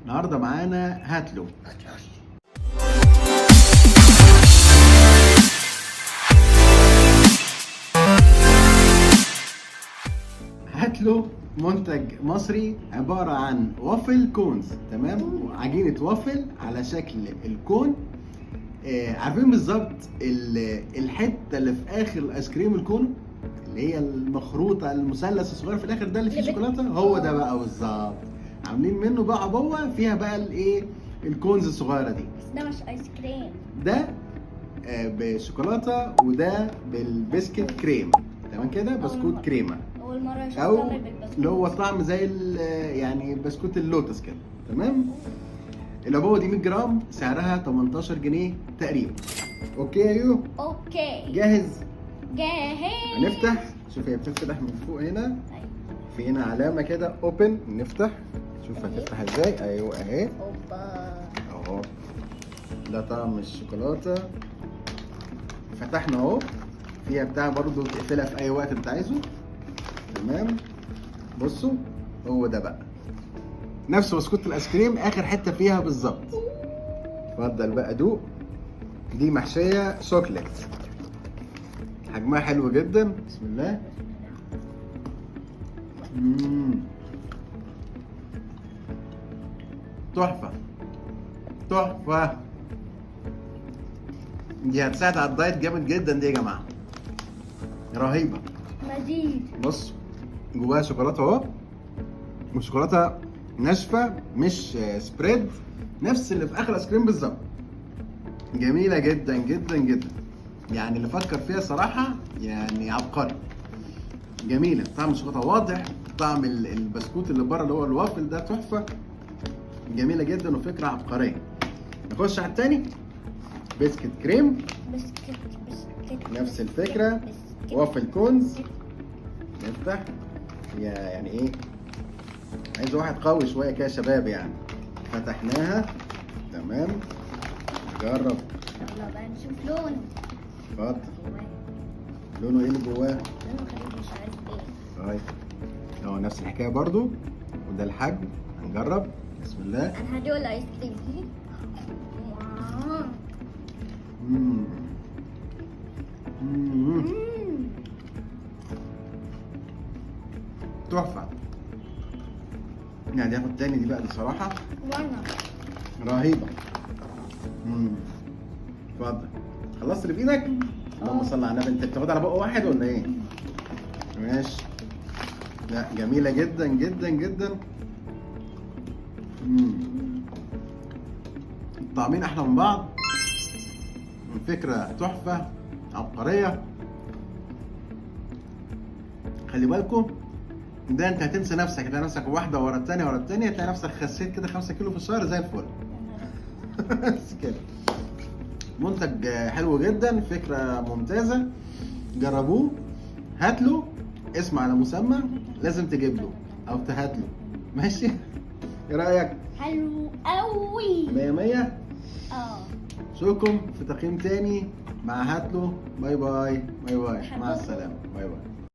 النهارده معانا هاتلو. هاتلو منتج مصري عبارة عن وافل كونز، تمام؟ عجينة وافل على شكل الكون. عارفين بالظبط الحتة اللي في آخر الآيس كريم الكون، اللي هي المخروطة المثلث الصغير في الآخر ده اللي فيه شوكولاتة، هو ده بقى بالظبط. عاملين منه بقى عبوة فيها بقى الايه، الكونز الصغيرة دي. بس ده مش آيس كريم، ده بشوكولاتة وده بالبسكت كريم، تمام كده؟ بسكوت كريمة، أول مرة أشوف او طعم بالبسكوت اللي هو طعم زي يعني بسكوت اللوتس كده، تمام؟ العبوه دي 100 جرام، سعرها 18 جنيه تقريبا. اوكي يا يو؟ أوكي جاهز؟ جاهز. هنفتح. شوف هي بتفتح من فوق هنا، أيوة. في هنا علامه كده اوبن، نفتح. شوف هتفتح ازاي. ايوه اهي أوبا. اهو، ده طعم الشوكولاته. فتحنا اهو، فيها بتاع برضو تقفلها في اي وقت انت عايزه، تمام؟ بصوا، هو ده بقى نفس بسكوت الايس كريم، اخر حته فيها بالظبط. اتفضل بقى دوق. دي محشيه شوكليت، حجمها حلو جدا. بسم الله. تحفه تحفه. دي هتساعد على الدايت جامد جدا دي يا جماعه، رهيبه. مزيد. بص جواها شوكولاته اهو، والشوكولاته ناشفه مش سبريد، نفس اللي في اخر ايس كريم بالظبط. جميله جدا جدا جدا، يعني اللي فكر فيها صراحه يعني عبقري. جميله، طعم الشوكولاته واضح، طعم البسكوت اللي بره اللي هو الوافل ده تحفه. جميله جدا وفكره عبقريه. نخش على التاني، بسكت كريم، بسكت نفس الفكره، بسكت. وافل كونز. نفتح. يعني ايه، عايز واحد قوي شويه كده شباب يعني. فتحناها، تمام. نجرب. يلا بقى نشوف لونه. اتفضل. جواه. لونه ايه اللي جواه؟ لونه غريب مش عارف ايه. طيب اهو نفس الحكايه برضو، وده الحجم. هنجرب. بسم الله. انا هدوق الايس كريم. واو. مم. مم. تحفه. يعني هاخد تاني دي بقى بصراحه وانا رهيبه. اتفضل. خلصت اللي بايدك؟ اللهم صل على النبي. انت بتاخدها على بق واحد ولا ايه؟ ماشي. لا جميله جدا جدا جدا. الطعمين احلى من بعض، الفكره تحفه عبقريه. خلي بالكم، ده انت هتنسى نفسك، هتلاقي نفسك واحده ورا الثانيه ورا الثانيه، هتلاقي نفسك خسيت كده 5 كيلو في الشهر زي الفل. بس كده. منتج حلو جدا، فكره ممتازه، جربوه. هاتله اسم على مسمى، لازم تجيب له او تهاتله. ماشي؟ ايه رايك؟ حلو قوي. 100 100. اه اشوفكم في تقييم تاني مع هاتلو. باي باي باي باي، مع السلامه. باي باي.